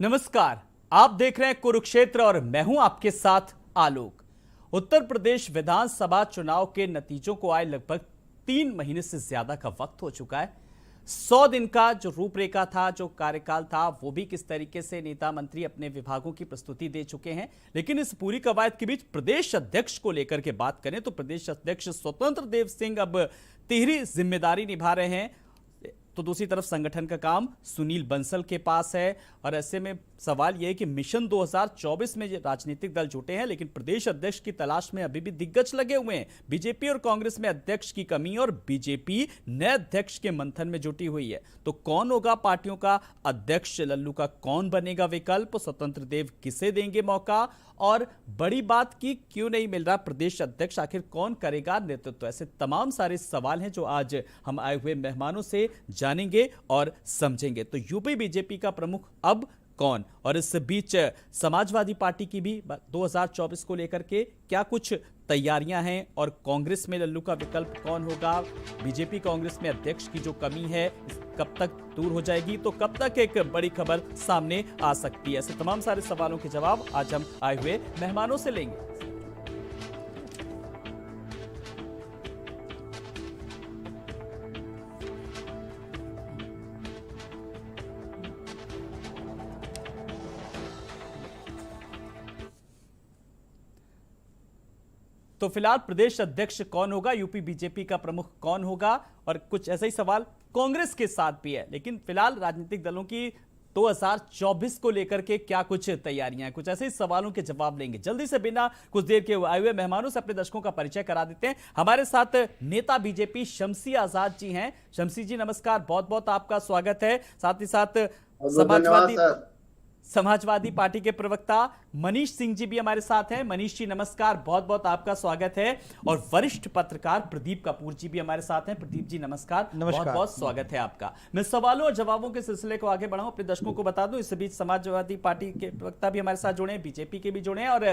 नमस्कार, आप देख रहे हैं कुरुक्षेत्र और मैं हूं आपके साथ आलोक। उत्तर प्रदेश विधानसभा चुनाव के नतीजों को आए लगभग 3 महीने से ज्यादा का वक्त हो चुका है। 100 दिन का जो रूपरेखा था, जो कार्यकाल था, वो भी किस तरीके से नेता मंत्री अपने विभागों की प्रस्तुति दे चुके हैं। लेकिन इस पूरी कवायद के बीच प्रदेश अध्यक्ष को लेकर के बात करें तो प्रदेश अध्यक्ष स्वतंत्र देव सिंह अब तिहरी जिम्मेदारी निभा रहे हैं। तो दूसरी तरफ संगठन का काम सुनील बंसल के पास है और ऐसे में सवाल यह है कि मिशन 2024 में राजनीतिक दल जुटे हैं, लेकिन प्रदेश अध्यक्ष की तलाश में अभी भी दिग्गज लगे हुए हैं। बीजेपी और कांग्रेस में अध्यक्ष की कमी और बीजेपी नए अध्यक्ष के मंथन में जुटी हुई है। तो कौन होगा पार्टियों का अध्यक्ष? लल्लू का कौन बनेगा विकल्प? स्वतंत्र देव किसे देंगे मौका? और बड़ी बात की क्यों नहीं मिल रहा प्रदेश अध्यक्ष? आखिर कौन करेगा नेतृत्व? ऐसे तमाम सारे सवाल हैं जो आज हम आए हुए मेहमानों से जानेंगे और समझेंगे। तो यूपी बीजेपी का प्रमुख अब कौन? और इस बीच समाजवादी पार्टी की भी 2024 को लेकर के क्या कुछ तैयारियां हैं और कांग्रेस में लल्लू का विकल्प कौन होगा? बीजेपी कांग्रेस में अध्यक्ष की जो कमी है कब तक दूर हो जाएगी? तो कब तक एक बड़ी खबर सामने आ सकती है? ऐसे तमाम सारे सवालों के जवाब आज हम आए हुए मेहमानों से लेंगे। तो फिलहाल प्रदेश अध्यक्ष कौन होगा, यूपी बीजेपी का प्रमुख कौन होगा, और कुछ ऐसा ही सवाल कांग्रेस के साथ भी है। लेकिन फिलहाल राजनीतिक दलों की 2024 को लेकर के क्या कुछ तैयारियां हैं, कुछ ऐसे ही सवालों के जवाब लेंगे। जल्दी से बिना कुछ देर के आए हुए मेहमानों से अपने दर्शकों का परिचय करा देते हैं। हमारे साथ नेता बीजेपी शमसी आजाद जी हैं। शमसी जी नमस्कार, बहुत बहुत आपका स्वागत है। साथ ही साथ समाजवादी पार्टी के प्रवक्ता मनीष सिंह जी भी हमारे साथ हैं। मनीष जी नमस्कार, बहुत बहुत आपका स्वागत है। और वरिष्ठ पत्रकार प्रदीप कपूर जी भी हमारे साथ हैं। प्रदीप जी नमस्कार, बहुत बहुत स्वागत है आपका। मैं सवालों और जवाबों के सिलसिले को आगे बढ़ाऊं, अपने दर्शकों को बता दूं इस बीच समाजवादी पार्टी के प्रवक्ता भी हमारे साथ जुड़े हैं, बीजेपी के भी जुड़े हैं और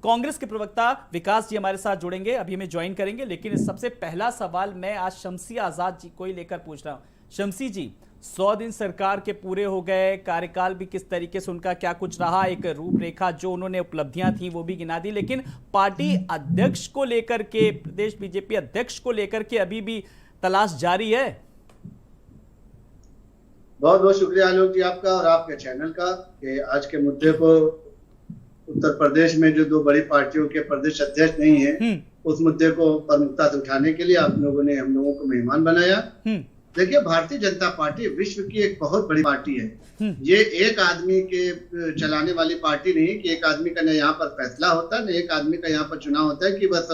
कांग्रेस के प्रवक्ता विकास जी हमारे साथ जुड़ेंगे, अभी हमें ज्वाइन करेंगे। लेकिन सबसे पहला सवाल मैं आज शमसी आजाद जी को ही लेकर पूछ रहा हूं। शमसी जी, 100 दिन सरकार के पूरे हो गए, कार्यकाल भी किस तरीके से उनका क्या कुछ रहा, एक रूपरेखा जो उन्होंने उपलब्धियां थी वो भी गिना दी, लेकिन पार्टी अध्यक्ष को लेकर के, प्रदेश बीजेपी अध्यक्ष को लेकर के अभी भी तलाश जारी है। बहुत बहुत शुक्रिया आलोक जी आपका और आपके चैनल का कि आज के मुद्दे को उत्तर प्रदेश में जो 2 बड़ी पार्टियों के प्रदेश अध्यक्ष नहीं है उस मुद्दे को प्रमुखता से उठाने के लिए आप लोगों ने हम लोगों को मेहमान बनाया। देखिए, भारतीय जनता पार्टी विश्व की एक बहुत बड़ी पार्टी है। ये एक आदमी के चलाने वाली पार्टी नहीं कि एक आदमी का न यहाँ पर फैसला होता है न एक आदमी का यहाँ पर चुनाव होता है कि बस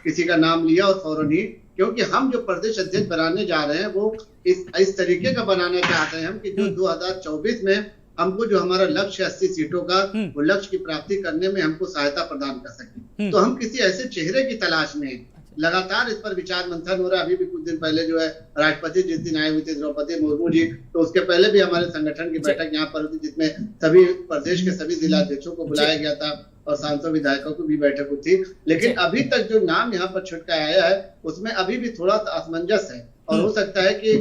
किसी का नाम लिया और फौरन ही, क्योंकि हम जो प्रदेश अध्यक्ष बनाने जा रहे हैं वो इस तरीके का बनाना चाहते हैं हम कि जो 2024 में हमको जो हमारा लक्ष्य 80 सीटों का वो लक्ष्य की प्राप्ति करने में हमको सहायता प्रदान कर सके। तो हम किसी ऐसे चेहरे की तलाश में हैं। लगातार इस पर विचार मंथन हो रहा है। अभी भी कुछ दिन पहले जो है राष्ट्रपति जिस दिन आए हुए थे द्रौपदी मुर्मू जी, तो उसके पहले भी हमारे संगठन की बैठक यहाँ पर हुई जिसमें सभी प्रदेश के सभी जिलाध्यक्षों को बुलाया गया था और सांसद विधायकों की भी बैठक हुई थी। लेकिन अभी तक जो नाम यहाँ पर छुटका आया है उसमें अभी भी थोड़ा सा असमंजस है और हो सकता है कि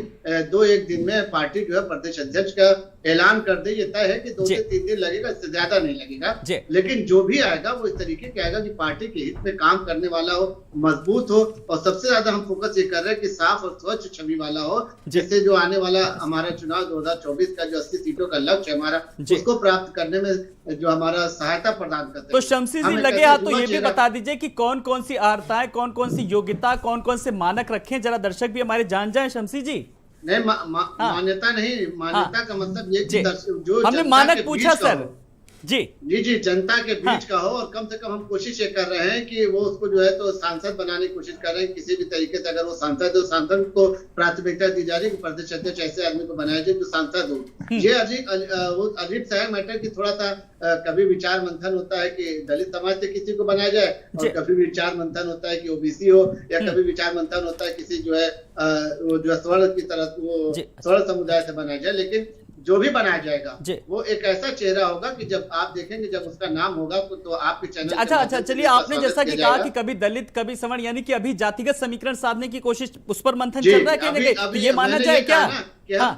2-1 दिन में पार्टी जो है प्रदेश अध्यक्ष का ऐलान कर दे। ये तय है कि 2 से 3 दिन लगेगा, इससे ज्यादा नहीं लगेगा। लेकिन जो भी आएगा वो इस तरीके के आएगा कि पार्टी के हित में काम करने वाला हो, मजबूत हो और सबसे ज्यादा हम फोकस ये कर रहे हैं कि साफ और स्वच्छ छवि वाला हो, जिससे जो आने वाला हमारा चुनाव 2024 का जो 80 सीटों का लक्ष्य है हमारा, उसको प्राप्त करने में जो हमारा सहायता प्रदान करते हैं। तो शमसी जी लगे हाथ तो ये भी बता दीजिए कि कौन कौन सी अर्हताएं, कौन कौन सी योग्यता, कौन कौन से मानक रखे, जरा दर्शक भी हमारे जान जाए। शमसी जी नहीं, मान्यता नहीं, मान्यता का मतलब ये कि जो हमने मानक पूछा सर जी जनता के बीच का हो और कम से कम हम कोशिश ये कर रहे हैं कि वो उसको जो है तो सांसद बनाने की कोशिश कर रहे हैं। किसी भी तरीके से अगर वो सांसद हो, सांसद को प्राथमिकता दी जा रही है कि प्रदेश अध्यक्ष ऐसे आदमी को बनाया जाए जो सांसद हो। ये अजीब सा है मैटर कि थोड़ा सा कभी विचार मंथन होता है कि दलित समाज से किसी को बनाया जाए और कभी विचार मंथन होता है कि ओबीसी हो, या कभी विचार मंथन होता है किसी जो है वो जो स्वर्ण की तरह वो स्वर्ण समुदाय से बनाया जाए। लेकिन जो भी बनाया जाएगा वो एक ऐसा चेहरा होगा कि जब आप देखेंगे, जब उसका नाम होगा तो आपके चैनल। अच्छा, चलिए, आपने जैसा कि कहा कि कभी दलित कभी सवर्ण, यानी कि अभी जातिगत समीकरण साधने की कोशिश, उस पर मंथन चल रहा है, ये माना जाए क्या?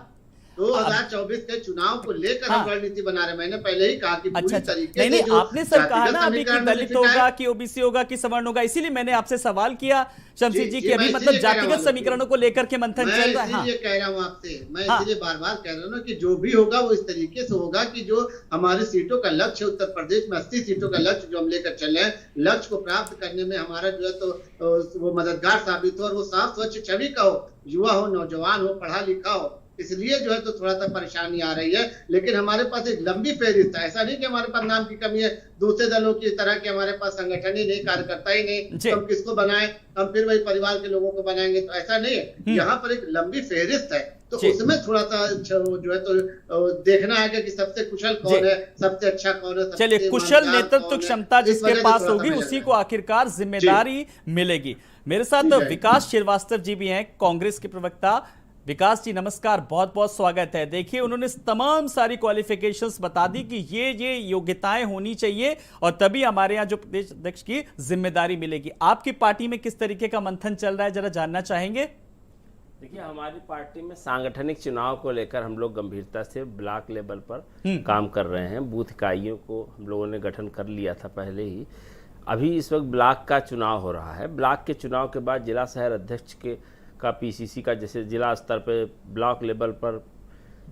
2024 के चुनाव को लेकर हम रणनीति बना रहे हैं। मैंने पहले ही कहा कि पूरी तरीके से नहीं, जो आपने सर कहा ना अभी कि समीकरण दलित होगा कि ओबीसी होगा कि सवर्ण होगा, इसीलिए मैंने आपसे सवाल किया शमशेर जी कि अभी मतलब जातिगत समीकरणों को लेकर के मंथन चल रहा है। मैं इसीलिए कह रहा हूँ आपसे, मैं इसीलिए बार बार कह रहा हूँ कि जो भी होगा वो इस तरीके से होगा कि जो हमारी सीटों का लक्ष्य उत्तर प्रदेश में 80 सीटों का लक्ष्य जो हम लेकर चल रहे हैं, लक्ष्य को प्राप्त करने में हमारा जो है तो वो मददगार साबित हो और वो साफ स्वच्छ छवि का हो, युवा हो, नौजवान हो, पढ़ा लिखा हो। इसलिए जो है तो थोड़ा सा परेशानी आ रही है, लेकिन हमारे पास एक लंबी फेहरिस्त है। ऐसा नहीं कि हमारे पास नाम की कमी है, दूसरे दलों की तरह के हमारे पास संगठन ही नहीं, कार्यकर्ता ही नहीं, तो हम किसको बनाएं, हम फिर वही परिवार के लोगों को बनाएंगे, तो ऐसा नहीं है। यहाँ पर एक लंबी फेहरिस्त है, तो उसमें थोड़ा सा जो है तो देखना है कि सबसे कुशल कौन है, सबसे अच्छा कौन है। चलिए, कुशल नेतृत्व क्षमता जिसके पास होगी उसी को आखिरकार जिम्मेदारी मिलेगी। मेरे साथ विकास श्रीवास्तव जी भी हैं, कांग्रेस के प्रवक्ता। विकास जी नमस्कार, बहुत बहुत स्वागत है। देखिए, उन्होंने तमाम सारी क्वालिफिकेशंस बता दी कि ये योग्यताएं होनी चाहिए और तभी हमारे यहाँ जो प्रदेश अध्यक्ष की जिम्मेदारी मिलेगी। आपकी पार्टी में किस तरीके का मंथन चल रहा है, जरा जानना चाहेंगे। देखिए, हमारी पार्टी में सांगठनिक चुनाव को लेकर हम लोग गंभीरता से ब्लॉक लेवल पर काम कर रहे हैं। बूथ इकाइयों को हम लोगों ने गठन कर लिया था पहले ही। अभी इस वक्त ब्लॉक का चुनाव हो रहा है। ब्लॉक के चुनाव के बाद जिला शहर अध्यक्ष का पीसीसी का, जैसे जिला स्तर पे, ब्लॉक लेवल पर,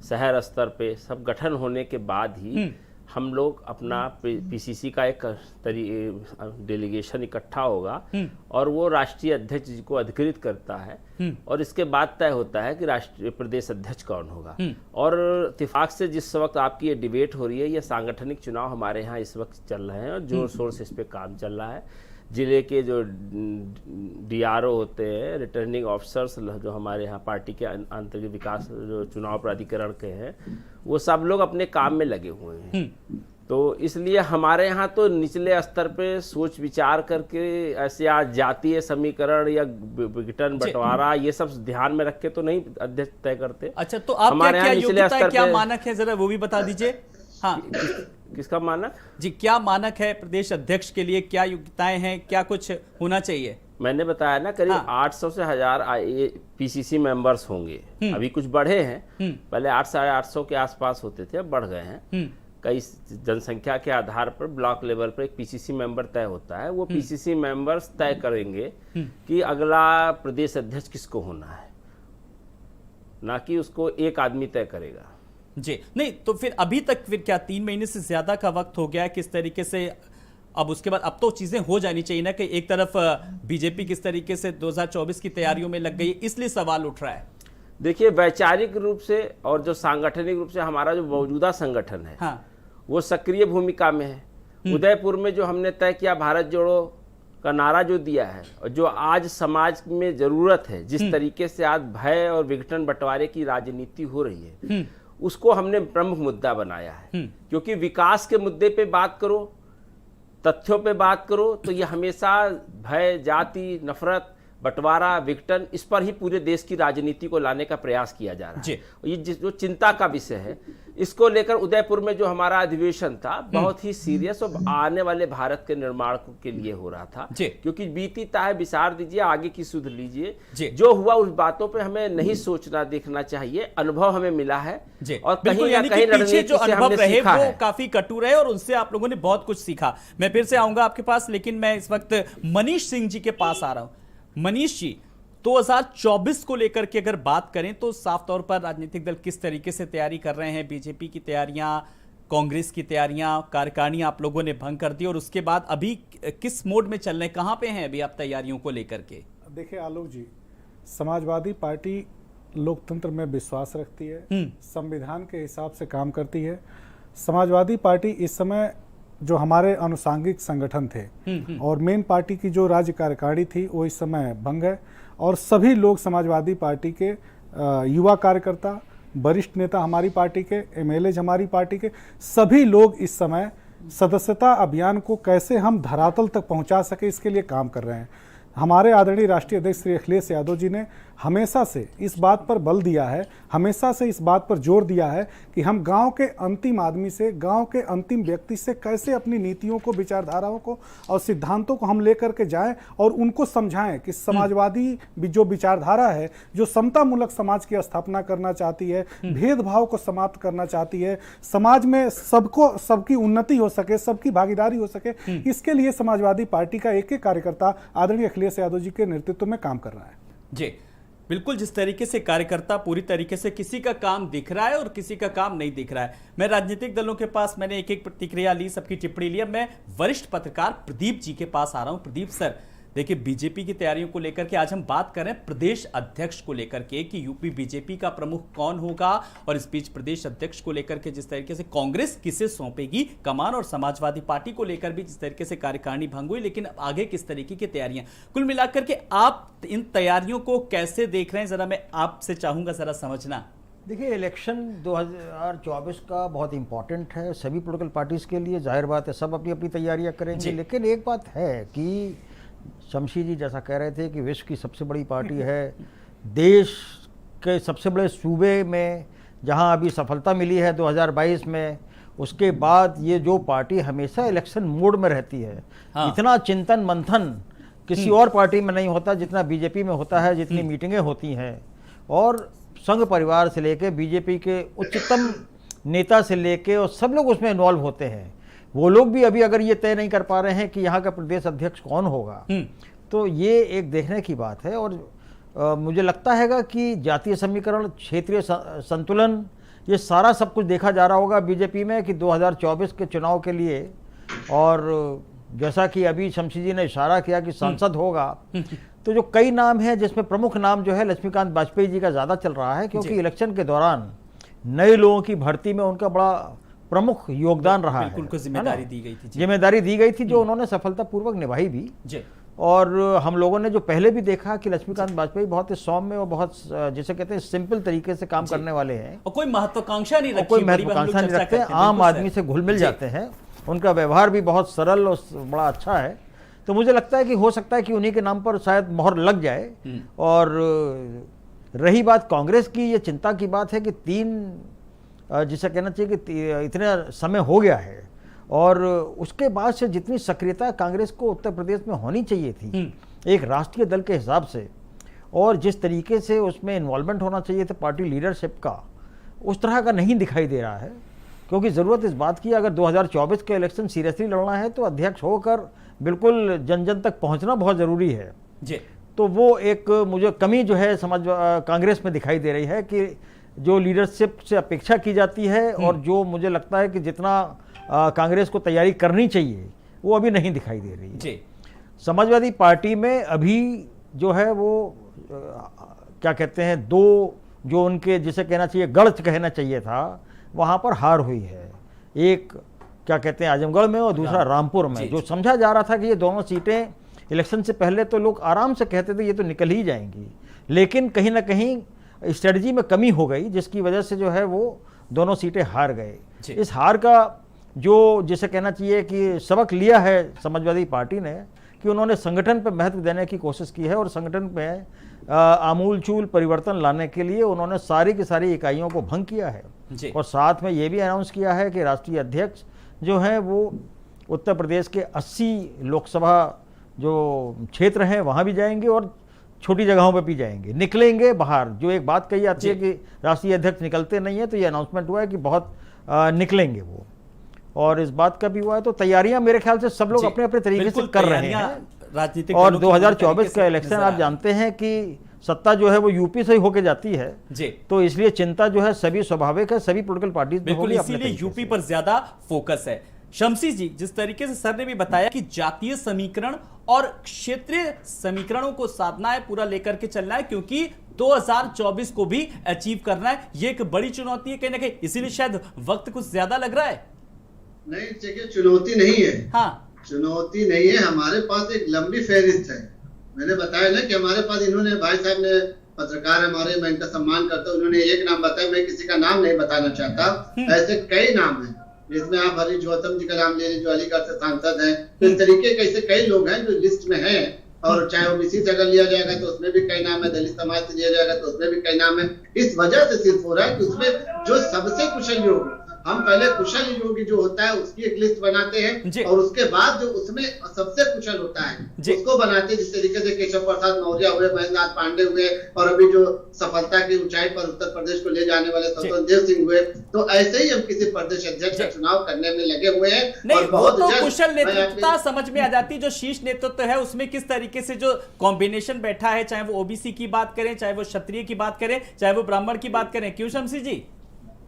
शहर स्तर पे सब गठन होने के बाद ही हम लोग अपना पीसीसी का एक डेलीगेशन इकट्ठा होगा और वो राष्ट्रीय अध्यक्ष जी को अधिकृत करता है और इसके बाद तय होता है कि राष्ट्रीय प्रदेश अध्यक्ष कौन होगा। और इत्तेफाक से जिस वक्त आपकी ये डिबेट हो रही है, ये सांगठनिक चुनाव हमारे यहाँ इस वक्त चल रहे हैं और जोर शोर से इस पे काम चल रहा है। जिले के जो डीआरओ होते हैं, रिटर्निंग ऑफिसर्स, जो हमारे यहाँ पार्टी के आंतरिक विकास जो चुनाव प्राधिकरण के हैं, वो सब लोग अपने काम में लगे हुए हैं। तो इसलिए हमारे यहाँ तो निचले स्तर पे सोच विचार करके ऐसे आज जातीय समीकरण या विघटन बंटवारा ये सब ध्यान में रख के तो नहीं अध्यक्ष तय करते। अच्छा, तो आप क्या योग्यता है, क्या मानक है, जरा वो भी बता दीजिए। हाँ, किसका मानक जी, क्या मानक है प्रदेश अध्यक्ष के लिए, क्या योग्यताएं हैं, क्या कुछ होना चाहिए? मैंने बताया ना, करीब 800 से 1000 पीसीसी मेंबर्स होंगे। अभी कुछ बढ़े हैं, पहले 800-850 के आसपास होते थे, अब बढ़ गए हैं। कई जनसंख्या के आधार पर ब्लॉक लेवल पर एक पीसीसी मेंबर तय होता है। वो पीसीसी मेंबर्स तय करेंगे कि अगला प्रदेश अध्यक्ष किसको होना है, ना कि उसको एक आदमी तय करेगा। जी नहीं, तो फिर अभी तक फिर क्या 3 महीने से ज्यादा का वक्त हो गया है, किस तरीके से अब उसके बाद अब तो चीजें हो जानी चाहिए ना कि एक तरफ बीजेपी किस तरीके से 2024 की तैयारियों में लग गई, इसलिए सवाल उठ रहा है। देखिए, वैचारिक रूप से और जो सांगठनिक रूप से हमारा जो मौजूदा संगठन है, हाँ, वो सक्रिय भूमिका में है। उदयपुर में जो हमने तय किया, भारत जोड़ो का नारा जो दिया है और जो आज समाज में जरूरत है, जिस तरीके से आज भय और विघटन बंटवारे की राजनीति हो रही है, उसको हमने प्रमुख मुद्दा बनाया है। क्योंकि विकास के मुद्दे पे बात करो, तथ्यों पे बात करो, तो ये हमेशा भय, जाति, नफरत, बंटवारा, विघटन, इस पर ही पूरे देश की राजनीति को लाने का प्रयास किया जा रहा है। ये जो चिंता का विषय है, इसको लेकर उदयपुर में जो हमारा अधिवेशन था, बहुत ही सीरियस और आने वाले भारत के निर्माण के लिए हो रहा था। क्योंकि बीती ताय विसार दीजिए, आगे की सुध लीजिए। जो हुआ उस बातों पे हमें नहीं सोचना देखना चाहिए। अनुभव हमें मिला है और कहीं ना कहीं पीछे जो अनुभव रहे वो काफी कटु रहे और उनसे आप लोगों ने बहुत कुछ सीखा। मैं फिर से आऊंगा आपके पास, लेकिन मैं इस वक्त मनीष सिंह जी के पास आ रहा हूं। मनीष जी, 2024 को लेकर के अगर बात करें तो साफ तौर पर राजनीतिक दल किस तरीके से तैयारी कर रहे हैं? बीजेपी की तैयारियां, कांग्रेस की तैयारियां, कार्यकारिणी आप लोगों ने भंग कर दी और उसके बाद अभी किस मोड में चल रहे हैं, कहां पे हैं अभी आप तैयारियों को लेकर के? देखिए आलोक जी, समाजवादी पार्टी लोकतंत्र में विश्वास रखती है, संविधान के हिसाब से काम करती है। समाजवादी पार्टी इस समय जो हमारे अनुसांगिक संगठन थे और मेन पार्टी की जो राज्य कार्यकारिणी थी वो इस समय भंग है और सभी लोग समाजवादी पार्टी के युवा कार्यकर्ता, वरिष्ठ नेता हमारी पार्टी के, एमएलए हमारी पार्टी के, सभी लोग इस समय सदस्यता अभियान को कैसे हम धरातल तक पहुंचा सके इसके लिए काम कर रहे हैं। हमारे आदरणीय राष्ट्रीय अध्यक्ष श्री अखिलेश यादव जी ने हमेशा से इस बात पर बल दिया है, हमेशा से इस बात पर जोर दिया है कि हम गांव के अंतिम आदमी से, गांव के अंतिम व्यक्ति से कैसे अपनी नीतियों को, विचारधाराओं को और सिद्धांतों को हम लेकर के जाएं और उनको समझाएं कि समाजवादी जो विचारधारा है, जो समतामूलक समाज की स्थापना करना चाहती है, भेदभाव को समाप्त करना चाहती है, समाज में सबकी उन्नति हो सके, सबकी भागीदारी हो सके, इसके लिए समाजवादी पार्टी का एक एक कार्यकर्ता आदरणीय अखिलेश यादव जी के नेतृत्व में काम कर रहा है। जी बिल्कुल, जिस तरीके से कार्यकर्ता पूरी तरीके से किसी का काम दिख रहा है और किसी का काम नहीं दिख रहा है। मैं राजनीतिक दलों के पास मैंने एक एक प्रतिक्रिया ली, सबकी टिप्पणी ली। अब मैं वरिष्ठ पत्रकार प्रदीप जी के पास आ रहा हूं। प्रदीप सर, देखिए बीजेपी की तैयारियों को लेकर के आज हम बात करें प्रदेश अध्यक्ष को लेकर के कि यूपी बीजेपी का प्रमुख कौन होगा, और इस बीच प्रदेश अध्यक्ष को लेकर के जिस तरीके से कांग्रेस किसे सौंपेगी कमान, और समाजवादी पार्टी को लेकर भी जिस तरीके से कार्यकारिणी भंग हुई, लेकिन अब आगे किस तरीके की तैयारियां, कुल मिलाकर के आप इन तैयारियों को कैसे देख रहे हैं, जरा मैं आपसे चाहूंगा जरा समझना। देखिए, इलेक्शन 2024 का बहुत इम्पोर्टेंट है सभी पॉलिटिकल पार्टीज के लिए। जाहिर बात है सब अपनी अपनी तैयारियां करेंगे, लेकिन एक बात है कि शमशी जी जैसा कह रहे थे कि विश्व की सबसे बड़ी पार्टी है, देश के सबसे बड़े सूबे में जहां अभी सफलता मिली है 2022 में, उसके बाद ये जो पार्टी हमेशा इलेक्शन मोड में रहती है, इतना चिंतन मंथन किसी और पार्टी में नहीं होता जितना बीजेपी में होता है, जितनी मीटिंगें होती हैं, और संघ परिवार से लेके बीजेपी के उच्चतम नेता से लेके और सब लोग उसमें इन्वॉल्व होते हैं। वो लोग भी अभी अगर ये तय नहीं कर पा रहे हैं कि यहाँ का प्रदेश अध्यक्ष कौन होगा, तो ये एक देखने की बात है। और मुझे लगता है कि जातीय समीकरण, क्षेत्रीय संतुलन, ये सारा सब कुछ देखा जा रहा होगा बीजेपी में कि 2024 के चुनाव के लिए। और जैसा कि अभी शमशी जी ने इशारा किया कि सांसद होगा, तो जो कई नाम हैं जिसमें प्रमुख नाम जो है लक्ष्मीकांत वाजपेयी जी का ज़्यादा चल रहा है, क्योंकि इलेक्शन के दौरान नए लोगों की भर्ती में उनका बड़ा प्रमुख योगदान रहा है। उनको जिम्मेदारी दी गई थी, जिम्मेदारी दी गई थी जो उन्होंने सफलतापूर्वक निभाई भी। और हम लोगों ने जो पहले भी देखा कि लक्ष्मीकांत वाजपेयी बहुत ही सौम्य और बहुत जिसे कहते हैं सिंपल तरीके से काम करने वाले हैं, और कोई महत्वाकांक्षा नहीं रखती, कोई महत्वाकांक्षा नहीं रखते, आम आदमी से घुल मिल जाते हैं, उनका व्यवहार भी बहुत सरल और बड़ा अच्छा है। तो मुझे लगता है कि हो सकता है कि उन्हीं के नाम पर शायद मोहर लग जाए। और रही बात कांग्रेस की, ये चिंता की बात है कि जिसे कहना चाहिए कि इतना समय हो गया है, और उसके बाद से जितनी सक्रियता कांग्रेस को उत्तर प्रदेश में होनी चाहिए थी एक राष्ट्रीय दल के हिसाब से, और जिस तरीके से उसमें इन्वॉल्वमेंट होना चाहिए था पार्टी लीडरशिप का, उस तरह का नहीं दिखाई दे रहा है। क्योंकि ज़रूरत इस बात की, अगर 2024 के इलेक्शन सीरियसली लड़ना है तो अध्यक्ष होकर बिल्कुल जन जन तक पहुंचना बहुत ज़रूरी है जी। तो वो एक मुझे कमी जो है समझ कांग्रेस में दिखाई दे रही है कि जो लीडरशिप से अपेक्षा की जाती है और जो मुझे लगता है कि जितना कांग्रेस को तैयारी करनी चाहिए वो अभी नहीं दिखाई दे रही है जी। समाजवादी पार्टी में अभी जो है वो क्या कहते हैं, दो जो उनके जिसे कहना चाहिए गढ़ कहना चाहिए था, वहाँ पर हार हुई है। एक क्या कहते हैं आजमगढ़ में और दूसरा रामपुर में। जो समझा जा रहा था कि ये दोनों सीटें इलेक्शन से पहले तो लोग आराम से कहते थे ये तो निकल ही जाएंगी, लेकिन कहीं ना कहीं स्ट्रेटजी में कमी हो गई जिसकी वजह से जो है वो दोनों सीटें हार गए। इस हार का जो जिसे कहना चाहिए कि सबक लिया है समाजवादी पार्टी ने कि उन्होंने संगठन पर महत्व देने की कोशिश की है और संगठन में आमूलचूल परिवर्तन लाने के लिए उन्होंने सारी की सारी इकाइयों को भंग किया है और साथ में ये भी अनाउंस किया है कि राष्ट्रीय अध्यक्ष जो है वो उत्तर प्रदेश के 80 लोकसभा जो क्षेत्र हैं वहाँ भी जाएंगे और छोटी जगहों पर भी जाएंगे, निकलेंगे बाहर। जो एक बात कही जाती है कि राष्ट्रीय अध्यक्ष निकलते नहीं है, तो ये अनाउंसमेंट हुआ है कि बहुत निकलेंगे वो, और इस बात का भी हुआ है। तो तैयारियां मेरे ख्याल से सब लोग अपने अपने तरीके से कर रहे हैं राजनीतिक। और 2024 का इलेक्शन आप जानते हैं कि सत्ता जो है वो यूपी से ही होके जाती है जी, तो इसलिए चिंता जो है सभी स्वाभाविक है, सभी पॉलिटिकल पार्टीज में होगी, इसीलिए यूपी पर ज्यादा फोकस है। शमशी जी, जिस तरीके से सर ने भी बताया कि जातीय समीकरण और क्षेत्रीय समीकरणों को साधना है, पूरा लेकर के चलना है, क्योंकि 2024 को भी अचीव करना है। ये एक बड़ी चुनौती है कहीं ना कहीं, इसीलिए शायद वक्त कुछ ज्यादा लग रहा है। नहीं, देखिए चुनौती नहीं है। हाँ, चुनौती नहीं है, हमारे पास एक लंबी फहरिस्त है। मैंने बताया ना कि हमारे पास इन्होंने, भाई साहब ने, पत्रकार हमारे, मैं इनका सम्मान करता हूँ, उन्होंने एक नाम बताया, मैं किसी का नाम नहीं बताना चाहता। ऐसे कई नाम हैं जिसमें आप हरीश गौतम जी का नाम ले लीजिए जो अलीगढ़ से सांसद हैं। तो इस तरीके के ऐसे कई लोग हैं जो लिस्ट में हैं और चाहे ओबीसी से अगर लिया जाएगा तो उसमें भी कई नाम है, दलित समाज से लिया जाएगा तो उसमें भी कई नाम है। इस वजह से सिर्फ हो रहा है कि उसमें जो सबसे कुशल योग, हम पहले कुशल योगी जो होता है उसकी एक लिस्ट बनाते हैं और उसके बाद जो उसमें सबसे कुशल होता है उसको बनाते हैं। जिस तरीके से केशव प्रसाद मौर्य हुए, महेंद्र नाथ पांडे हुए और अभी जो सफलता की ऊंचाई पर उत्तर प्रदेश को ले जाने वाले स्वतंत्र देव सिंह हुए, तो ऐसे ही हम किसी प्रदेश अध्यक्ष का चुनाव करने में लगे हुए हैं। नहीं, बहुत तो कुशल नेतृत्व समझ में आ जाती है। जो शीर्ष नेतृत्व है उसमें किस तरीके से जो कॉम्बिनेशन बैठा है, चाहे वो ओबीसी की बात करें, चाहे वो क्षत्रिय की बात करें, चाहे वो ब्राह्मण की बात करें, क्यों शमसी जी?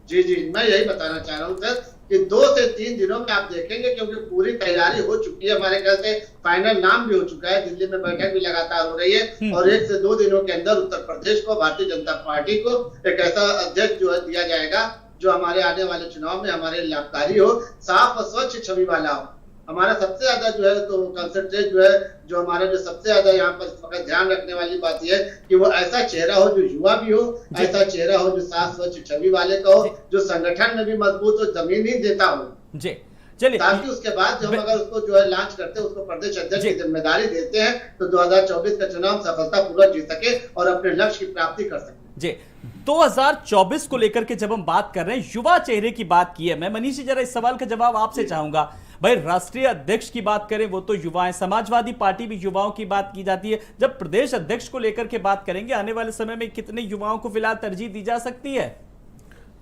जी, मैं यही बताना चाह रहा हूँ सर कि 2 से 3 दिनों में आप देखेंगे, क्योंकि पूरी तैयारी हो चुकी है, हमारे ख्याल से फाइनल नाम भी हो चुका है, दिल्ली में बैठक भी लगातार हो रही है और 1 से 2 दिनों के अंदर उत्तर प्रदेश को, भारतीय जनता पार्टी को एक ऐसा अध्यक्ष जो है दिया जाएगा जो हमारे आने वाले चुनाव में हमारे लाभकारी हो, साफ और स्वच्छ छवि वाला हो। हमारा सबसे ज्यादा जो है तो कंसंट्रेट जो है, जो हमारा जो सबसे ज्यादा यहाँ पर इस वक्त ध्यान रखने वाली बात यह है कि वो ऐसा चेहरा हो जो युवा भी हो, ऐसा चेहरा हो जो साफ स्वच्छ छवि वाले का हो, जो संगठन में भी मजबूत हो, जमीन ही देता हो जी। चलिए, ताकि उसके बाद जो हम अगर उसको जो है लॉन्च करते हैं, उसको प्रदेश अध्यक्ष की जिम्मेदारी देते हैं, तो 2024 का चुनाव सफलतापूर्वक जीत सके और अपने लक्ष्य की प्राप्ति कर सके जी। 2024 को लेकर के जब हम बात कर रहे हैं, युवा चेहरे की बात की है, मैं मनीष जी जरा इस सवाल का जवाब आपसे चाहूंगा। भाई, राष्ट्रीय अध्यक्ष की बात करें वो तो युवा है, समाजवादी पार्टी भी युवाओं की बात की जाती है। जब प्रदेश अध्यक्ष को लेकर के बात करेंगे, आने वाले समय में कितने युवाओं को फिलहाल तरजीह दी जा सकती है?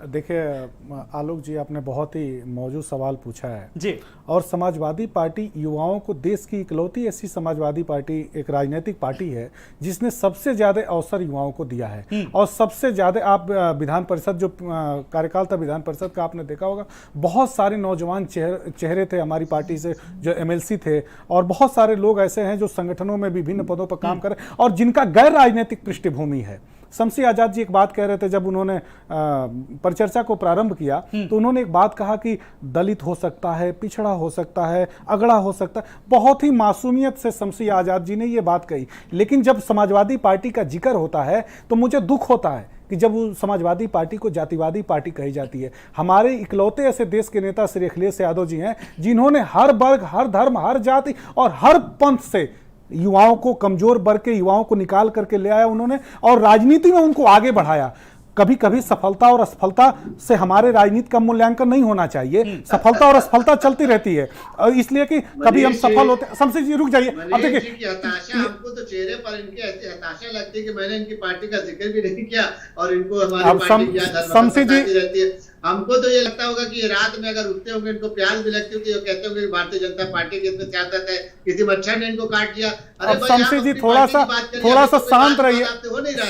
देखिए आलोक जी, आपने बहुत ही मौजूद सवाल पूछा है जी। और समाजवादी पार्टी युवाओं को, देश की इकलौती ऐसी समाजवादी पार्टी एक राजनीतिक पार्टी है जिसने सबसे ज्यादा अवसर युवाओं को दिया है और सबसे ज्यादा, आप विधान परिषद जो कार्यकाल था विधान परिषद का, आपने देखा होगा बहुत सारे नौजवान चेहरे थे हमारी पार्टी से जो एमएलसी थे और बहुत सारे लोग ऐसे हैं जो संगठनों में विभिन्न पदों पर काम कर और जिनका गैर राजनीतिक पृष्ठभूमि है। शमसी आजाद जी एक बात कह रहे थे जब उन्होंने परिचर्चा को प्रारंभ किया, तो उन्होंने एक बात कहा कि दलित हो सकता है, पिछड़ा हो सकता है, अगड़ा हो सकता है। बहुत ही मासूमियत से शमसी आजाद जी ने ये बात कही, लेकिन जब समाजवादी पार्टी का जिक्र होता है तो मुझे दुख होता है कि जब समाजवादी पार्टी को जातिवादी पार्टी कही जाती है। हमारे इकलौते ऐसे देश के नेता श्री अखिलेश यादव जी हैं जिन्होंने हर वर्ग, हर धर्म, हर जाति और हर पंथ से युवाओं को, कमजोर वर्ग के युवाओं को निकाल करके ले आया उन्होंने और राजनीति में उनको आगे बढ़ाया। कभी कभी सफलता और असफलता से हमारे राजनीति का मूल्यांकन नहीं होना चाहिए, सफलता और असफलता चलती रहती है और इसलिए कि कभी हम सफल होते। शमसी जी रुक जाइए, अब देखिए हमको तो चेहरे पर इनके ऐसी हताशा लगती है कि मैंने इनकी पार्टी का जिक्र भी नहीं किया और इनको हमारी पार्टी की शमसी जी रहती है। हमको तो ये लगता होगा कि ये रात में अगर उठते होंगे इनको प्यास भी लगती होगी, कहते होंगे भारतीय जनता पार्टी की इसमें सियासत है, किसी मच्छर ने इनको काट दिया। अरे शमसी जी थोड़ा सा शांत रहिए,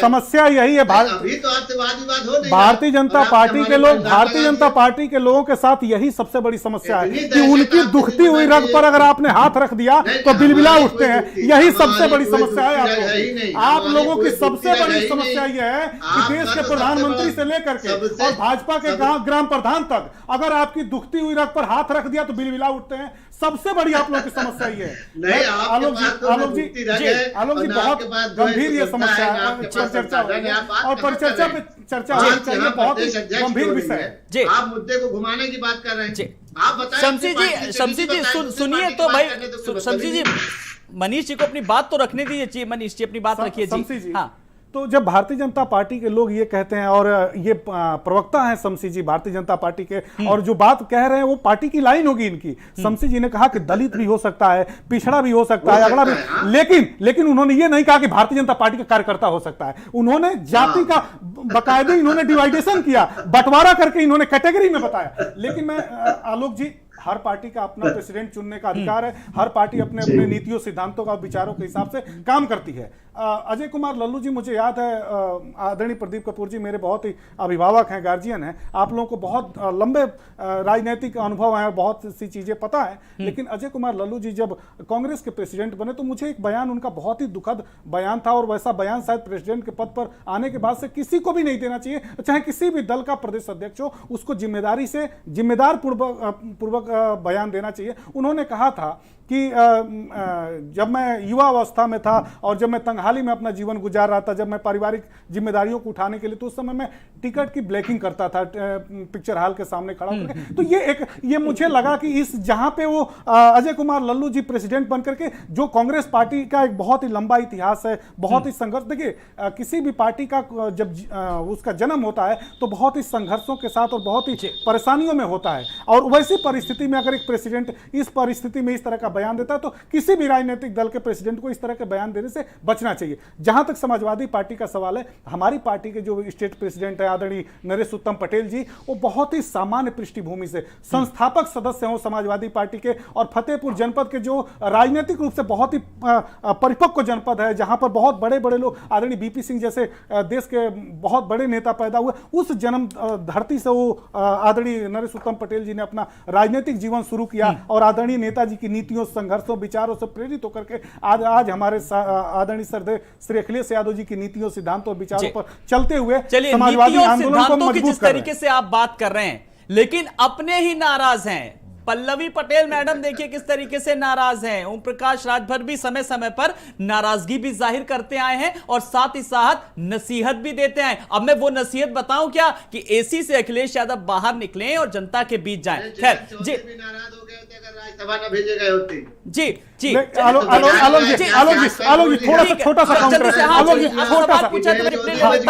समस्या यही है। अभी तो आपसे वाद विवाद हो नहीं, भारतीय जनता पार्टी के लोग, भारतीय जनता पार्टी के लोगों के साथ यही सबसे बड़ी समस्या है कि उनकी दुखती हुई रग पर अगर आपने हाथ रख दिया तो बिलबिला उठते हैं। यही सबसे बड़ी समस्या है। आप लोगों की सबसे बड़ी समस्या यह है कि देश के प्रधानमंत्री से लेकर के और भाजपा के ग्राम प्रधान तक अगर आपकी दुखती हुई रग पर हाथ रख दिया तो बिलबिला उठते हैं। सबसे बड़ी आप लोगों की समस्या ये है। आलोक जी बहुत गंभीर ये समस्या है, चर्चा और परिचर्चा पे चर्चा होनी चाहिए, बहुत गंभीर विषय है। आप मुद्दे को घुमाने की बात कर रहे हैं, आप बताएं। शमसी जी सुनिए तो भाई, शमसी जी मनीष जी को अपनी बात तो रखने दीजिए। मनीष जी अपनी बात रखिए जी। हाँ, तो जब भारतीय जनता पार्टी के लोग ये कहते हैं और ये प्रवक्ता हैं शमसी जी भारतीय जनता पार्टी के, और जो बात कह रहे हैं वो पार्टी की लाइन होगी इनकी। शमसी जी ने कहा कि दलित भी हो सकता है, पिछड़ा भी हो सकता है, अगड़ा भी, लेकिन उन्होंने ये नहीं कहा कि भारतीय जनता पार्टी का कार्यकर्ता हो सकता है। उन्होंने जाति का बाकायदे इन्होंने डिवाइडेशन किया, बंटवारा करके इन्होंने कैटेगरी में बताया। लेकिन मैं आलोक जी, हर पार्टी का अपना प्रेसिडेंट चुनने का अधिकार है, हर पार्टी अपने अपने नीतियों, सिद्धांतों का, विचारों के हिसाब से काम करती है। अजय कुमार लल्लू जी, मुझे याद है आदरणीय प्रदीप कपूर जी मेरे बहुत ही अभिभावक हैं, गार्जियन हैं, आप लोगों को बहुत लंबे राजनीतिक अनुभव हैं, बहुत सी चीजें पता है। लेकिन अजय कुमार लल्लू जी जब कांग्रेस के प्रेसिडेंट बने तो मुझे एक बयान उनका बहुत ही दुखद बयान था और वैसा बयान शायद प्रेसिडेंट के पद पर आने के बाद से किसी को भी नहीं देना चाहिए, चाहे किसी भी दल का प्रदेश अध्यक्ष हो, उसको जिम्मेदार पूर्वक बयान देना चाहिए। उन्होंने कहा था कि जब मैं युवा अवस्था में था और जब मैं तंगहाली में अपना जीवन गुजार रहा था, जब मैं पारिवारिक जिम्मेदारियों को उठाने के लिए, तो उस समय मैं टिकट की ब्लैकिंग करता था पिक्चर हॉल के सामने खड़ा होकर। तो ये मुझे लगा कि इस जहां पे वो अजय कुमार लल्लू जी प्रेसिडेंट बनकर के, जो कांग्रेस पार्टी का एक बहुत ही लंबा इतिहास है, बहुत ही संघर्ष, देखिए किसी भी पार्टी का जब उसका जन्म होता है तो बहुत ही संघर्षों के साथ और बहुत ही परेशानियों में होता है, और वैसी परिस्थिति में अगर एक प्रेसिडेंट इस परिस्थिति में इस तरह का बयान देता है तो किसी भी राजनीतिक दल के प्रेसिडेंट को इस तरह के बयान देने से बचना चाहिए। जहां तक समाजवादी पार्टी का सवाल है, हमारी पार्टी के जो स्टेट प्रेसिडेंट है आदरणीय नरेश उत्तम पटेल जी, वो बहुत ही सामान्य पृष्ठभूमि से संस्थापक सदस्य हो समाजवादी पार्टी के, और फतेहपुर जनपद के जो राजनीतिक रूप से बहुत ही परिपक्व जनपद है, जहां पर बहुत बड़े बड़े लोग, आदरणीय बीपी सिंह जैसे देश के बहुत बड़े नेता पैदा हुए, उस जन्म धरती से वो आदरणीय नरेश उत्तम पटेल जी ने अपना राजनीतिक जीवन शुरू किया, और आदरणीय नेताजी की नीतियों, संघर्षों, विचारों से प्रेरित होकर के आज हमारे आदरणीय श्री अखिलेश यादव जी की नीतियों, सिद्धांतों और विचारों पर चलते हुए समाजवादी आंदोलन को मजबूत जिस तरीके से आप बात कर रहे हैं, लेकिन अपने ही नाराज हैं। पल्लवी पटेल मैडम देखिए किस तरीके से नाराज हैं। ओम प्रकाश राजभर भी समय समय पर नाराजगी भी जाहिर करते आए हैं और साथ ही साथ नसीहत भी देते हैं। अब मैं वो नसीहत बताऊं क्या कि एसी से अखिलेश यादव बाहर निकलें और जनता के बीच जाएं। खैर जी, नाराज हो गए होते अगर राज्यसभा न भेजे गए होते। जी जी आलोक जी थोड़ा सा छोटा सा काउंटर है। आलोक जी छोटा सा,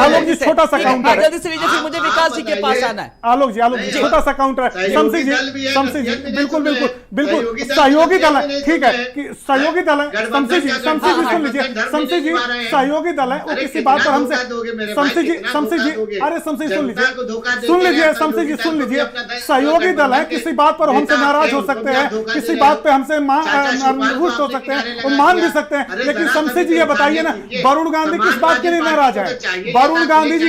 आलोक जी छोटा सा काउंटर है। जल्दी से लीजिए, फिर मुझे विकास जी के पास आना है। आलोक जी छोटा सा काउंटर है। शमसी जी बिल्कुल सहयोगी दल है, ठीक है कि सहयोगी दल है। शमसी जी सुन लीजिए, शमसी जी सहयोगी दल है, वो किसी बात पर हमसे, शमसी जी अरे शमसी सुन लीजिए, शमसी जी सुन लीजिए, सहयोगी दल है, किसी बात पर हमसे नाराज हो सकते हैं, किसी बात पे हमसे रुष्ट हो सकते हैं और मान भी सकते हैं, लेकिन शमसी जी ये बताइए ना, वरुण गांधी किस बात के लिए नाराज है? वरुण गांधी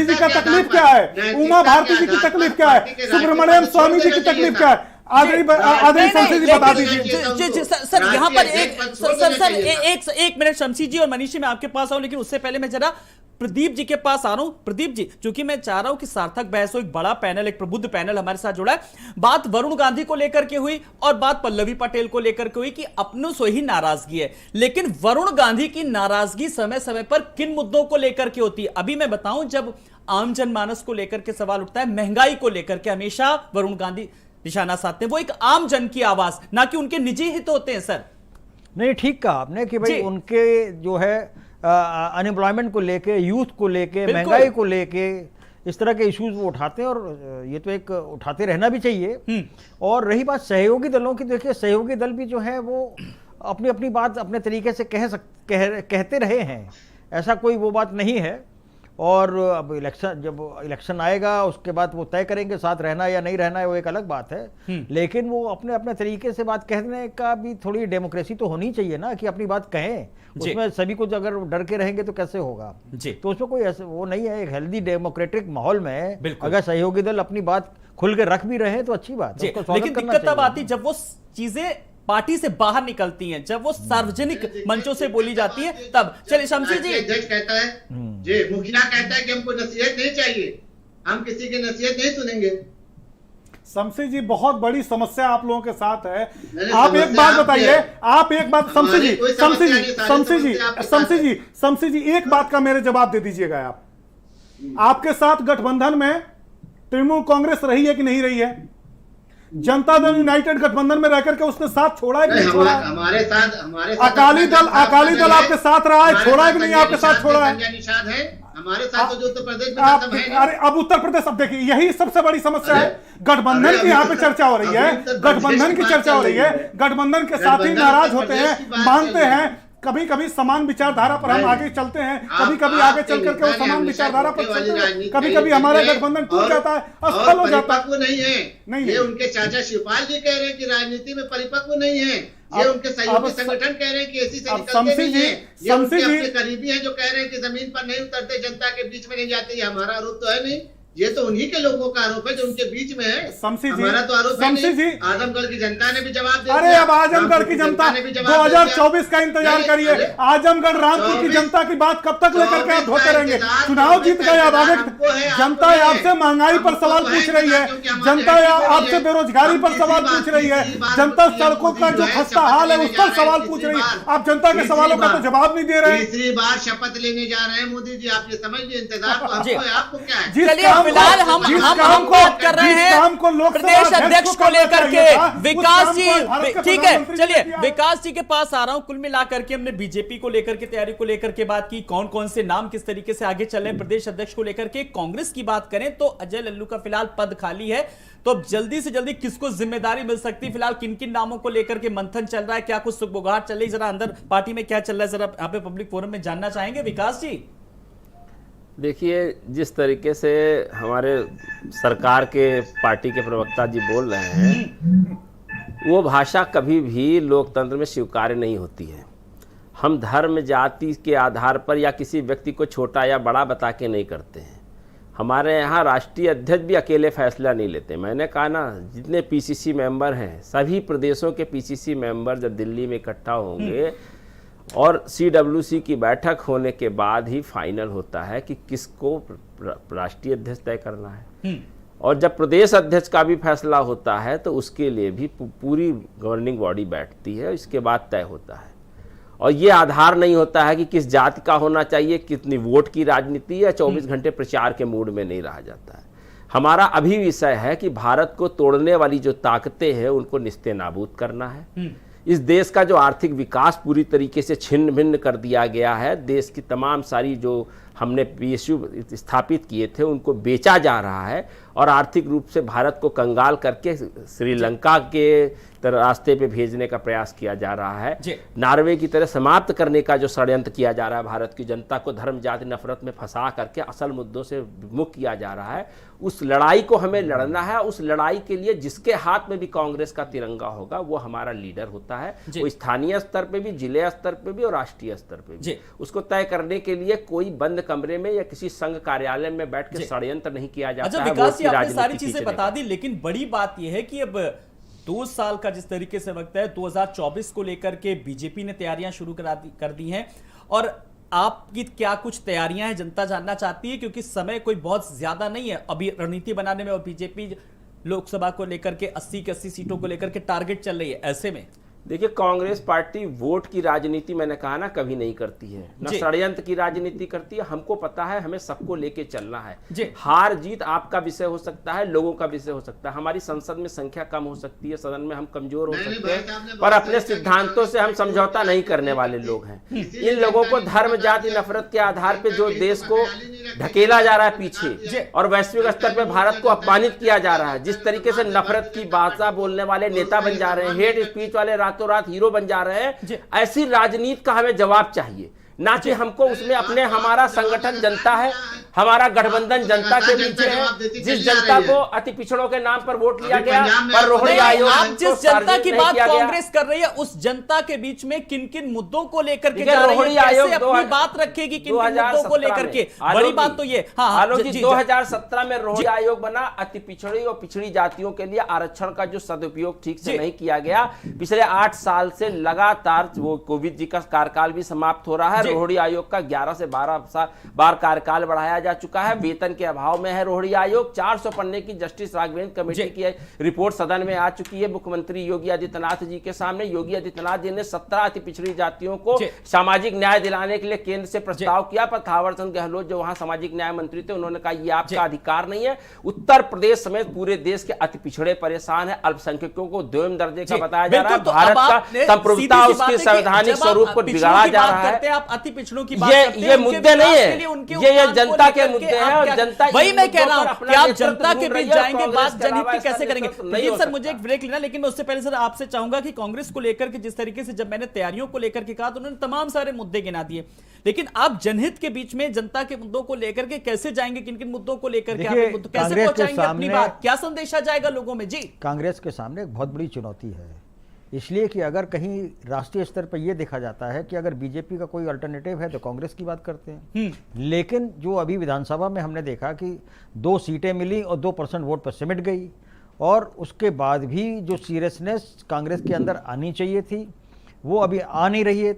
जी का तकलीफ क्या है? उमा भारती जी की तकलीफ क्या है? सुब्रमण्यम स्वामी जी की तकलीफ क्या है? आदरणीय शमसी जी बता दीजिए। सर यहाँ पर एक मिनट शमसी जी और मनीषी मैं आपके पास आऊं, लेकिन उससे पहले मैं जरा प्रदीप जी के पास आ रहा हूं। प्रदीप जी, क्योंकि मैं चाह रहा हूं कि सार्थक बहस हो, एक बड़ा पैनल, एक प्रबुद्ध पैनल हमारे साथ जुड़ा है। बात वरुण गांधी को लेकर के हुई और बात पल्लवी पटेल को लेकर के हुई कि अपनों से ही नाराजगी है, लेकिन वरुण गांधी की नाराजगी समय समय पर किन मुद्दों को लेकर के होती है? अभी मैं बताऊं, जब आम जनमानस को लेकर के सवाल उठता है, महंगाई को लेकर के हमेशा वरुण गांधी निशाना साधते हैं। वो एक आम जन की आवाज, ना कि उनके निजी हित होते हैं। सर नहीं, ठीक कहा आपने कि भाई उनके जो है अनएम्प्लॉयमेंट को लेके, यूथ को लेके, महंगाई को लेके, इस तरह के इश्यूज वो उठाते हैं, और ये तो एक उठाते रहना भी चाहिए। और रही बात सहयोगी दलों की, देखिए सहयोगी दल भी जो है वो अपनी अपनी बात अपने तरीके से कहते रहे हैं, ऐसा कोई वो बात नहीं है। और अब जब इलेक्शन आएगा उसके बाद वो तय करेंगे साथ रहना या नहीं रहना है, वो एक अलग बात है। लेकिन वो अपने अपने तरीके से बात कहने का भी थोड़ी डेमोक्रेसी तो होनी चाहिए ना, कि अपनी बात कहें। उसमें सभी कुछ अगर डर के रहेंगे तो कैसे होगा? तो उसमें कोई ऐसे वो नहीं है। एक हेल्दी डेमोक्रेटिक माहौल में अगर सहयोगी दल अपनी बात खुल के रख भी रहे तो अच्छी बात है। लेकिन दिक्कत तब आती जब वो चीजें पार्टी से बाहर निकलती हैं, जब वो सार्वजनिक मंचों से बोली जाती है, तब। चलिए शमसी जी। जज कहता है जी, मुखिया कहता है कि हमको नसीहत नहीं चाहिए, हम किसी की नसीहत नहीं सुनेंगे। शमसी जी, बहुत बड़ी समस्या आप लोगों के साथ है। आप एक बात बताइए, आप एक बात, शमसी जी एक बात का मेरे जवाब दे दीजिएगा। आप आपके साथ गठबंधन में तृणमूल कांग्रेस रही है कि नहीं रही है? जनता दल यूनाइटेड गठबंधन में रहकर के उसने साथ छोड़ा है कि नहीं छोड़ा? हमारे साथ अकाली दल आपके साथ रहा है, छोड़ा है कि नहीं आपके साथ छोड़ा है? हमारे साथ तो जो उत्तर प्रदेश में सब है। अरे अब उत्तर प्रदेश, अब देखिए यही सबसे बड़ी समस्या है। गठबंधन की यहाँ पे चर्चा हो रही है, गठबंधन की चर्चा हो रही है, गठबंधन के साथ ही नाराज होते हैं, मानते हैं। कभी कभी समान विचारधारा पर हम आगे चलते हैं, कभी कभी आगे चल करके वो समान विचारधारा पर चलते हैं, कभी कभी हमारा गठबंधन टूट जाता है, असफल हो जाता है। नहीं है, नहीं ये उनके चाचा शिवपाल जी कह रहे हैं कि राजनीति में परिपक्व नहीं है। ये उनके सहयोगी संगठन कह रहे हैं कि एसी से निकलते नहीं है। ये उनके अपने करीबी हैं जो कह रहे हैं कि जमीन पर नहीं उतरते, जनता के बीच में नहीं जाते। ये हमारा आरोप तो है नहीं। ये तो उन्हीं के लोगों का आरोप है जो उनके बीच में है। शमसी जी, हमारा तो आरोप है शमसी नहीं। जी, आजमगढ़ की जनता ने भी जवाब दे अरे दिया। अब आजमगढ़ की जनता ने भी जवाब दे दिया। 2024 का इंतजार नहीं, करिए। अरे, आजमगढ़ रामपुर की जनता की बात कब तक लेकर के आप होते रहेंगे? चुनाव जीत गए, अब आगे जनता आपसे महंगाई पर सवाल पूछ रही है, जनता आपसे बेरोजगारी पर सवाल पूछ रही है, जनता सड़कों का जो खस्ता हाल है उस पर सवाल पूछ रही है। आप जनता के सवालों का तो जवाब नहीं दे रहे। तीसरी बार शपथ लेने जा रहे हैं मोदी जी, आप ये समझ लीजिए। इंतजार तो हमको है, आपको क्या है? चलिए फिलहाल हम बात कर रहे हैं प्रदेश अध्यक्ष को लेकर के। विकास जी, ठीक है, चलिए विकास जी के पास आ रहा हूं। कुल मिलाकर के हमने बीजेपी को लेकर के तैयारी को लेकर के बात की, कौन कौन से नाम किस तरीके से आगे चल रहे हैं प्रदेश अध्यक्ष को लेकर के। कांग्रेस की बात करें तो अजय लल्लू का फिलहाल पद खाली है, तो अब जल्दी से जल्दी किसको जिम्मेदारी मिल सकती है? फिलहाल किन किन नामों को लेकर के मंथन चल रहा है, क्या कुछ सुगबुगाहट चल रही है, जरा अंदर पार्टी में क्या चल रहा है, जरा यहाँ पे पब्लिक फोरम में जानना चाहेंगे विकास जी। देखिए, जिस तरीके से हमारे सरकार के पार्टी के प्रवक्ता जी बोल रहे हैं, वो भाषा कभी भी लोकतंत्र में स्वीकार्य नहीं होती है। हम धर्म जाति के आधार पर या किसी व्यक्ति को छोटा या बड़ा बता के नहीं करते हैं। हमारे यहाँ राष्ट्रीय अध्यक्ष भी अकेले फैसला नहीं लेते। मैंने कहा ना, जितने पीसीसी मेंबर हैं, सभी प्रदेशों के पीसीसी मेंबर जब दिल्ली में इकट्ठा होंगे और सीडब्ल्यूसी की बैठक होने के बाद ही फाइनल होता है कि किसको राष्ट्रीय अध्यक्ष तय करना है। और जब प्रदेश अध्यक्ष का भी फैसला होता है तो उसके लिए भी पूरी गवर्निंग बॉडी बैठती है, इसके बाद तय होता है। और ये आधार नहीं होता है कि किस जाति का होना चाहिए, कितनी वोट की राजनीति, या 24 घंटे प्रचार के मूड में नहीं रहा जाता है। हमारा अभी विषय है कि भारत को तोड़ने वाली जो ताकतें हैं उनको निस्ते नाबूद करना है। इस देश का जो आर्थिक विकास पूरी तरीके से छिन्न भिन्न कर दिया गया है, देश की तमाम सारी जो हमने पीएसयू स्थापित किए थे उनको बेचा जा रहा है और आर्थिक रूप से भारत को कंगाल करके श्रीलंका के रास्ते पे भेजने का प्रयास किया जा रहा है। नॉर्वे की तरह समाप्त करने का जो षड्यंत्र किया जा रहा है, भारत की जनता को धर्म जाति नफरत में फंसा करके असल मुद्दों से विमुख किया जा रहा है। उस लड़ाई को हमें लड़ना है। उस लड़ाई के लिए जिसके हाथ में भी कांग्रेस का तिरंगा होगा वो हमारा लीडर होता है। वो स्थानीय स्तर पे भी, जिले स्तर पे भी और राष्ट्रीय स्तर पे भी। उसको तय करने के लिए कोई बंद कमरे में या किसी संघ कार्यालय में बैठ के षड्यंत्र नहीं किया जाता है। विकास जी, आपने सारी चीजें बता दी, लेकिन बड़ी बात यह है कि अब 2 साल का जिस तरीके से वक्त है, 2024 को लेकर के बीजेपी ने तैयारियां शुरू कर दी हैं, और आपकी क्या कुछ तैयारियां हैं जनता जानना चाहती है, क्योंकि समय कोई बहुत ज्यादा नहीं है अभी रणनीति बनाने में, और बीजेपी लोकसभा को लेकर के 80 की 80 सीटों को लेकर के टारगेट चल रही है। ऐसे में देखिए, कांग्रेस पार्टी वोट की राजनीति, मैंने कहा ना, कभी नहीं करती है, न षड्यंत्र की राजनीति करती है। हमको पता है हमें सबको लेके चलना है। हार जीत आपका विषय हो सकता है, लोगों का विषय हो सकता है। हमारी संसद में संख्या कम हो सकती है, सदन में हम कमजोर हो सकते हैं, पर अपने सिद्धांतों से हम समझौता नहीं करने वाले लोग हैं। इन लोगों को धर्म जाति नफरत के आधार पर जो देश को ढकेला जा रहा है पीछे, और वैश्विक स्तर पर भारत को अपमानित किया जा रहा है, जिस तरीके से नफरत की भाषा बोलने वाले नेता बन जा रहे हैं, हेट स्पीच वाले रातों रात हीरो बन जा रहे हैं, ऐसी राजनीति का हमें जवाब चाहिए, ना कि हमको उसमें अपने, हमारा संगठन जनता है, हमारा गठबंधन जनता के पीछे है। जिस जनता को अति पिछड़ों के नाम पर वोट लिया गया, पर रोहिणी आयोग, आप जिस जनता की बात कांग्रेस कर रही है, उस जनता के बीच में किन किन मुद्दों को लेकर के जा रही है, कैसे अपनी बात रखेगी, किन किन मुद्दों को लेकर के? बड़ी बात तो ये, आलोक जी, 2017 में रोहिणी आयोग बना। अति पिछड़ी और पिछड़ी जातियों के लिए आरक्षण का जो सदुपयोग ठीक से नहीं किया गया, पिछले 8 साल से लगातार, वो कोविड जी का कार्यकाल भी समाप्त हो रहा है, रोहिणी आयोग का 11 से 12 बार कार्यकाल बढ़ाया जा चुका है। वेतन के अभाव में है रोहिणी आयोग। 400 पन्ने की जस्टिस राघवेंद्र कमेटी की रिपोर्ट सदन में आ चुकी है मुख्यमंत्री योगी आदित्यनाथ जी के सामने। योगी आदित्यनाथ जी ने 17 अति पिछड़ी जातियों को सामाजिक न्याय दिलाने के लिए केंद्र से प्रस्ताव किया, पर थावरचंद गहलोत जो वहां सामाजिक न्याय मंत्री थे, उन्होंने कहा ये आपका अधिकार नहीं है। उत्तर प्रदेश समेत पूरे देश के अति पिछड़े परेशान है। अल्पसंख्यकों को द्विम दर्जे का बताया जा रहा है। भारत का संप्रभुता, उसके संवैधानिक स्वरूप को बिगाड़ा जा रहा है। आप अति पिछड़ों की बात करते हैं, ये मुद्दे नहीं है, ये जनता के मुद्दे हैं, और जनता, वही मैं कह रहा हूं कि आप जनता के बीच जाएंगे, बात जनहित की कैसे करेंगे? लेकिन सर, मुझे एक ब्रेक लेना, लेकिन मैं उससे पहले सर आपसे चाहूंगा कि कांग्रेस को लेकर के जिस तरीके से जब मैंने तैयारियों को लेकर के कहा तो उन्होंने तमाम सारे मुद्दे गिना दिए, लेकिन आप जनहित के बीच में जनता के मुद्दों को लेकर के कैसे जाएंगे? किन किन मुद्दों को लेकर के कैसे पहुंचाएंगे अपनी बात? क्या संदेशा जाएगा लोगों में? जी, कांग्रेस के सामने एक बहुत बड़ी चुनौती है इसलिए कि अगर कहीं राष्ट्रीय स्तर पर यह देखा जाता है कि अगर बीजेपी का कोई अल्टरनेटिव है तो कांग्रेस की बात करते हैं, लेकिन जो अभी विधानसभा में हमने देखा कि 2 सीटें मिली और 2% वोट पर सिमट गई, और उसके बाद भी जो सीरियसनेस कांग्रेस के अंदर आनी चाहिए थी वो अभी आ नहीं रही है।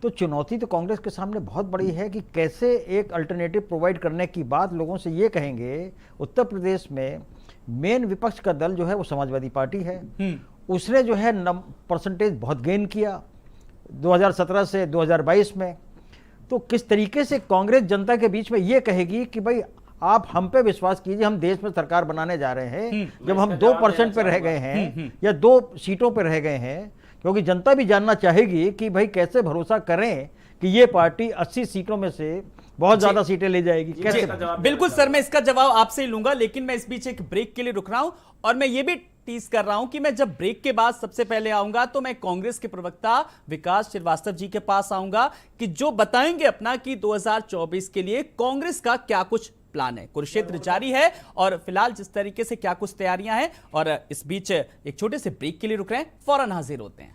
तो चुनौती तो कांग्रेस के सामने बहुत बड़ी है कि कैसे एक अल्टरनेटिव प्रोवाइड करने की बात लोगों से ये कहेंगे। उत्तर प्रदेश में मेन विपक्ष का दल जो है वो समाजवादी पार्टी है, उसने जो है परसेंटेज बहुत गेन किया 2017 से 2022 में। तो किस तरीके से कांग्रेस जनता के बीच में ये कहेगी कि भाई आप हम पे विश्वास कीजिए, हम देश में सरकार बनाने जा रहे हैं, जब हम 2% पे रह गए हैं या 2 सीटों पे रह गए हैं, क्योंकि जनता भी जानना चाहेगी कि भाई कैसे भरोसा करें कि ये पार्टी 80 सीटों में से बहुत ज्यादा सीटें ले जाएगी, कैसे? बिल्कुल सर, मैं इसका जवाब आपसे ही लूंगा, लेकिन मैं इस बीच एक ब्रेक के लिए रुक रहा हूं और मैं ये भी टीज कर रहा हूं कि मैं जब ब्रेक के बाद सबसे पहले आऊंगा तो मैं कांग्रेस के प्रवक्ता विकास श्रीवास्तव जी के पास आऊंगा कि जो बताएंगे अपना कि 2024 के लिए कांग्रेस का क्या कुछ प्लान है। कुरुक्षेत्र जारी है और फिलहाल जिस तरीके से क्या कुछ तैयारियां हैं, और इस बीच एक छोटे से ब्रेक के लिए रुक रहे हैं, फौरन हाजिर होते हैं।